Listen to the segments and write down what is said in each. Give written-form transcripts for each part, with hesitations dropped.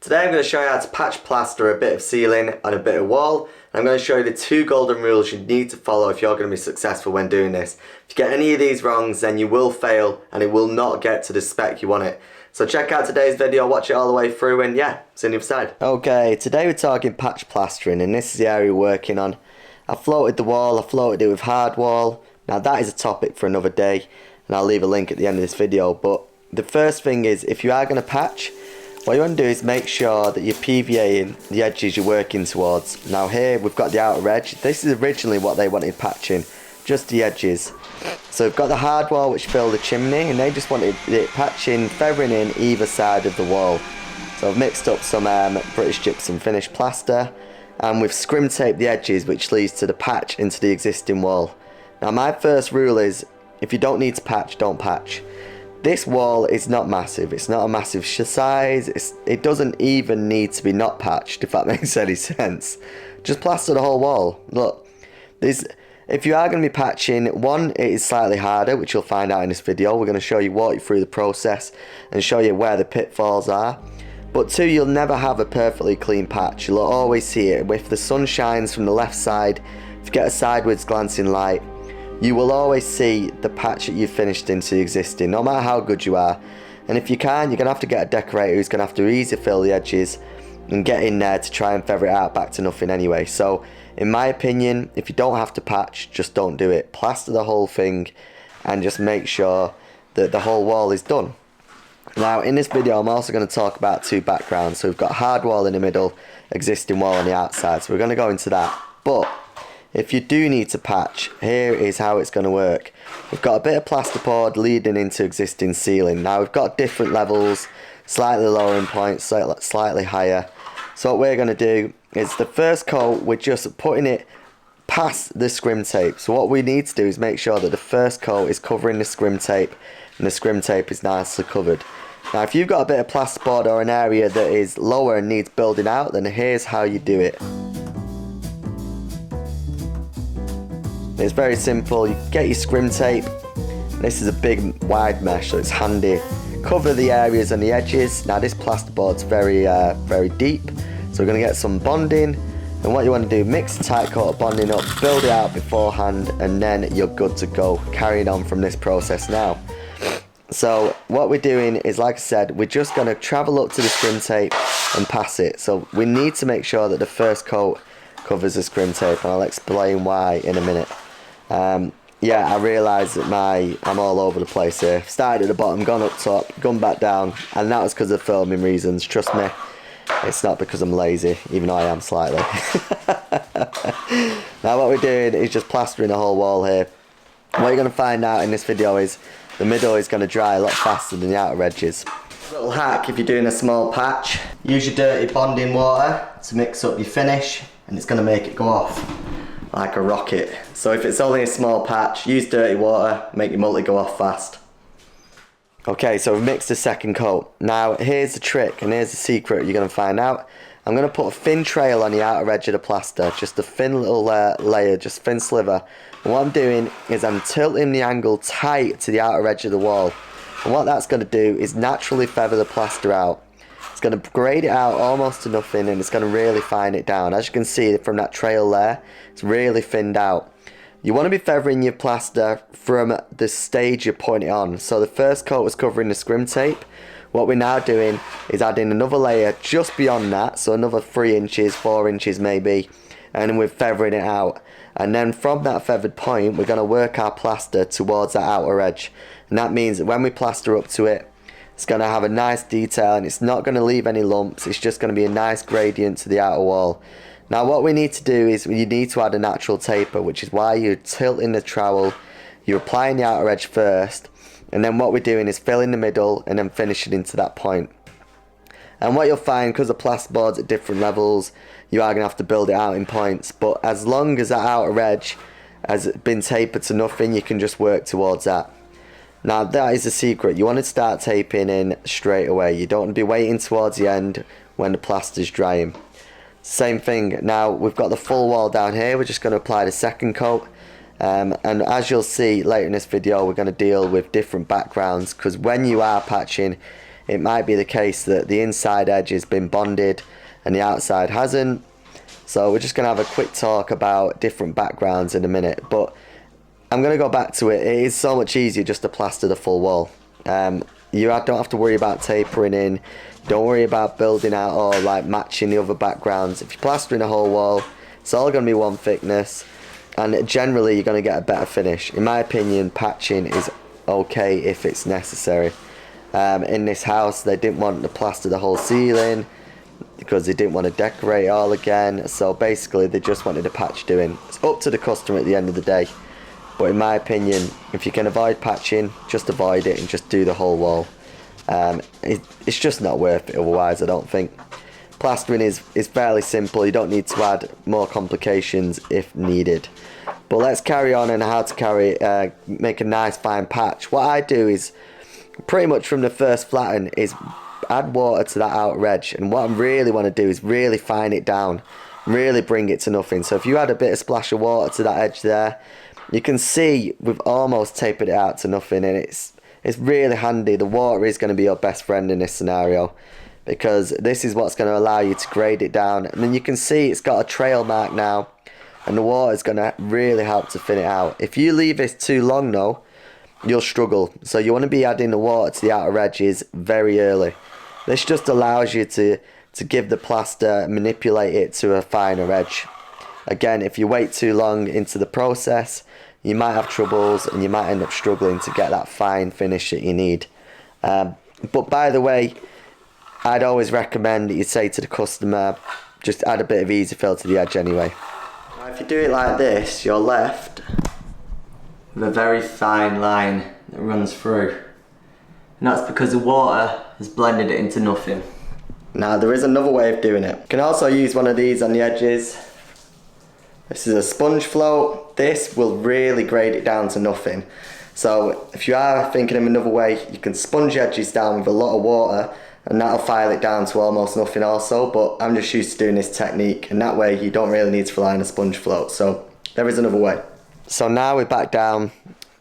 Today I'm going to show you how to patch plaster a bit of ceiling and a bit of wall. And I'm going to show you the 2 golden rules you need to follow if you're going to be successful when doing this. If you get any of these wrongs, then you will fail and it will not get to the spec you want it. So check out today's video, watch it all the way through, and yeah, see you on the other side. Okay, today we're talking patch plastering, and this is the area we're working on. I floated the wall, I floated it with hard wall. Now that is a topic for another day, and I'll leave a link at the end of this video. But the first thing is, if you are going to patch, what you want to do is make sure that you're PVAing the edges you're working towards. Now here we've got the outer edge. This is originally what they wanted patching, just the edges. So we've got the hard wall which filled the chimney, and they just wanted it patching, feathering in either side of the wall. So I've mixed up some British gypsum finish plaster, and we've scrim taped the edges, which leads to the patch into the existing wall. Now my first rule is, if you don't need to patch, don't patch. This wall is not massive, it's not a massive size, it doesn't even need to be not patched, if that makes any sense. Just plaster the whole wall. Look, if you are going to be patching, one, it is slightly harder, which you'll find out in this video. We're going to walk you through the process and show you where the pitfalls are. But two, you'll never have a perfectly clean patch. You'll always see it. If the sun shines from the left side, if you get a sideways glancing light, you will always see the patch that you've finished into the existing, no matter how good you are. And if you can, you're going to have to get a decorator who's going to have to easy fill the edges and get in there to try and feather it out back to nothing anyway. So in my opinion, if you don't have to patch, just don't do it. Plaster the whole thing and just make sure that the whole wall is done. Now in this video I'm also going to talk about 2 backgrounds. So we've got hard wall in the middle, existing wall on the outside. So we're going to go into that. But if you do need to patch, here is how it's going to work. We've got a bit of plasterboard leading into existing ceiling. Now we've got different levels, slightly lower in points, slightly higher. So what we're going to do is the first coat, we're just putting it past the scrim tape. So what we need to do is make sure that the first coat is covering the scrim tape and the scrim tape is nicely covered. Now if you've got a bit of plasterboard or an area that is lower and needs building out, then here's how you do it. It's very simple. You get your scrim tape. This is a big wide mesh, so it's handy. Cover the areas on the edges. Now this plasterboard's very deep, so we're going to get some bonding. And what you want to do, mix a tight coat of bonding up, build it out beforehand, and then you're good to go. Carrying on from this process now. So what we're doing is, like I said, we're just going to travel up to the scrim tape and pass it. So we need to make sure that the first coat covers the scrim tape, and I'll explain why in a minute. Yeah, I realise that I'm all over the place here. Started at the bottom, gone up top, gone back down, and that was because of filming reasons. Trust me, it's not because I'm lazy, even though I am slightly. Now what we're doing is just plastering the whole wall here. What you're going to find out in this video is the middle is going to dry a lot faster than the outer edges. Little hack if you're doing a small patch, use your dirty bonding water to mix up your finish, and it's going to make it go off like a rocket. So if it's only a small patch, use dirty water, make your multi go off fast. Okay, so we've mixed the second coat. Now here's the trick, and here's the secret you're going to find out. I'm going to put a thin trail on the outer edge of the plaster, just a thin little layer, just thin sliver. And what I'm doing is I'm tilting the angle tight to the outer edge of the wall. And what that's going to do is naturally feather the plaster out. It's going to grade it out almost to nothing, and it's going to really fine it down. As you can see from that trail there, it's really thinned out. You want to be feathering your plaster from the stage you're putting it on. So the first coat was covering the scrim tape. What we're now doing is adding another layer just beyond that, so another 3 inches, 4 inches maybe, and then we're feathering it out. And then from that feathered point, we're going to work our plaster towards that outer edge. And that means that when we plaster up to it, it's going to have a nice detail, and it's not going to leave any lumps. It's just going to be a nice gradient to the outer wall. Now what we need to do is you need to add a natural taper, which is why you're tilting the trowel. You're applying the outer edge first, and then what we're doing is filling the middle and then finishing into that point. And what you'll find, because the plasterboard's at different levels, you are going to have to build it out in points. But as long as that outer edge has been tapered to nothing, you can just work towards that. Now that is the secret. You want to start taping in straight away. You don't want to be waiting towards the end when the plaster's drying. Same thing. Now we've got the full wall down here. We're just going to apply the second coat. And as you'll see later in this video, we're going to deal with different backgrounds, because when you are patching, it might be the case that the inside edge has been bonded and the outside hasn't. So we're just going to have a quick talk about different backgrounds in a minute, but I'm going to go back to it. It is so much easier just to plaster the full wall. You don't have to worry about tapering in, don't worry about building out or like matching the other backgrounds. If you're plastering a whole wall, it's all going to be one thickness, and generally you're going to get a better finish. In my opinion, patching is okay if it's necessary. In this house they didn't want to plaster the whole ceiling because they didn't want to decorate it all again, so basically they just wanted a patch doing. It's up to the customer at the end of the day, but in my opinion, if you can avoid patching, just avoid it and just do the whole wall. It's just not worth it otherwise, I don't think. Plastering is fairly simple. You don't need to add more complications if needed. But let's carry on and how to make a nice fine patch. What I do is pretty much from the first flatten is add water to that outer edge, and what I really want to do is really fine it down, really bring it to nothing. So if you add a bit of splash of water to that edge there, you can see we've almost tapered it out to nothing, and it's really handy. The water is going to be your best friend in this scenario, because this is what's going to allow you to grade it down. And then you can see it's got a trail mark now, and the water is going to really help to thin it out. If you leave this too long though, you'll struggle. So you want to be adding the water to the outer edges very early. This just allows you to give the plaster, manipulate it to a finer edge. Again, if you wait too long into the process, you might have troubles and you might end up struggling to get that fine finish that you need. But by the way, I'd always recommend that you say to the customer, just add a bit of easy fill to the edge anyway. Now if you do it like this, you're left with a very fine line that runs through. And that's because the water has blended it into nothing. Now there is another way of doing it. You can also use one of these on the edges. This is a sponge float. This will really grade it down to nothing. So if you are thinking of another way, you can sponge the edges down with a lot of water, and that'll file it down to almost nothing also, but I'm just used to doing this technique, and that way you don't really need to rely on a sponge float. So there is another way. So now we're back down,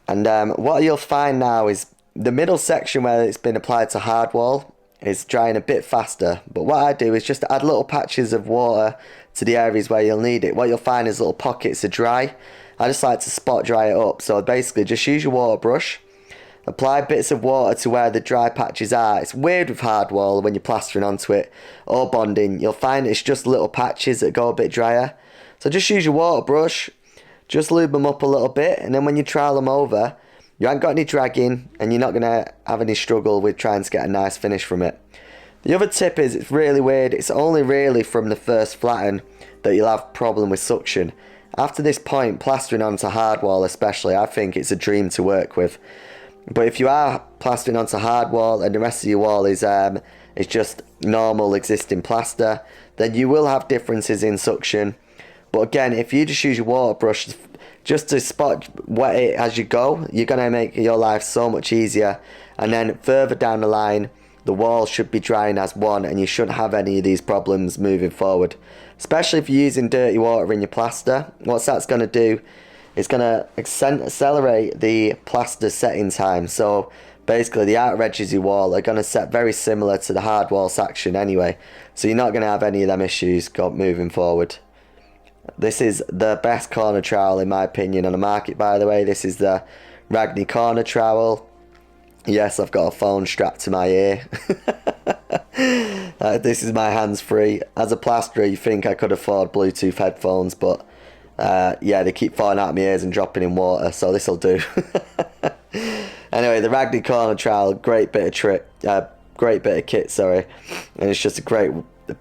and what you'll find now is the middle section where it's been applied to hard wall is drying a bit faster. But what I do is just add little patches of water to the areas where you'll need it. What you'll find is little pockets of dry. I just like to spot dry it up. So basically just use your water brush, apply bits of water to where the dry patches are. It's weird with hard wall when you're plastering onto it or bonding. You'll find it's just little patches that go a bit drier. So just use your water brush, just lube them up a little bit, and then when you trowel them over, you ain't got any dragging and you're not going to have any struggle with trying to get a nice finish from it. The other tip is, it's really weird, it's only really from the first flatten that you'll have problem with suction. After this point, plastering onto hard wall especially, I think it's a dream to work with. But if you are plastering onto hard wall and the rest of your wall is just normal existing plaster, then you will have differences in suction. But again, if you just use your water brush just to spot wet it as you go, you're going to make your life so much easier. And then further down the line, the wall should be drying as one, and you shouldn't have any of these problems moving forward. Especially if you're using dirty water in your plaster, what that's going to do is going to accelerate the plaster setting time. So basically the outer edges of your wall are going to set very similar to the hard wall section anyway. So you're not going to have any of them issues moving forward. This is the best corner trowel in my opinion on the market, by the way. This is the Ragney corner trowel. Yes, I've got a phone strapped to my ear. This is my hands-free. As a plasterer, you think I could afford Bluetooth headphones, but yeah, they keep falling out of my ears and dropping in water, so this'll do. Anyway, the Ragney corner trowel, great bit of kit, sorry. And it's just a great,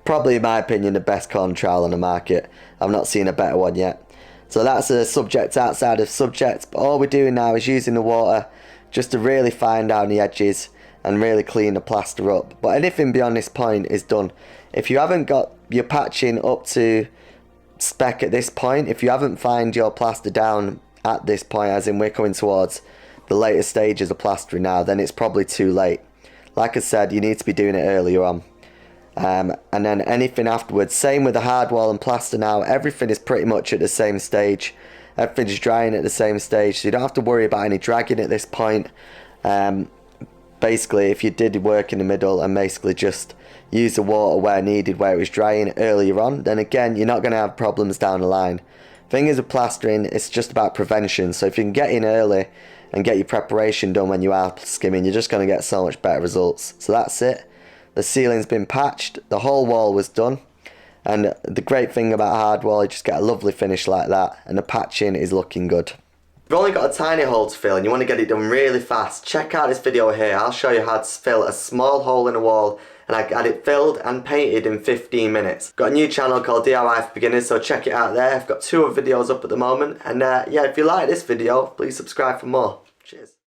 probably in my opinion, the best corner trowel on the market. I've not seen a better one yet. So that's a subject outside of subjects, but all we're doing now is using the water just to really fine down the edges and really clean the plaster up. But anything beyond this point is done. If you haven't got your patching up to spec at this point, if you haven't fined your plaster down at this point, as in we're coming towards the later stages of plastering now, then it's probably too late. Like I said, you need to be doing it earlier on. And then anything afterwards, same with the hard wall and plaster now, everything is pretty much at the same stage. Everything's drying at the same stage, so you don't have to worry about any dragging at this point. basically if you did work in the middle and basically just use the water where needed, where it was drying earlier on, then again you're not going to have problems down the line. Thing is with plastering, it's just about prevention, so if you can get in early and get your preparation done when you are skimming, you're just going to get so much better results. So that's it. The ceiling's been patched, the whole wall was done, and the great thing about hard wall, you just get a lovely finish like that, and the patching is looking good. If you've only got a tiny hole to fill and you want to get it done really fast, check out this video here. I'll show you how to fill a small hole in a wall, and I had it filled and painted in 15 minutes. Got a new channel called DIY for Beginners, so check it out there. I've got 2 other videos up at the moment, and yeah, if you like this video, please subscribe for more.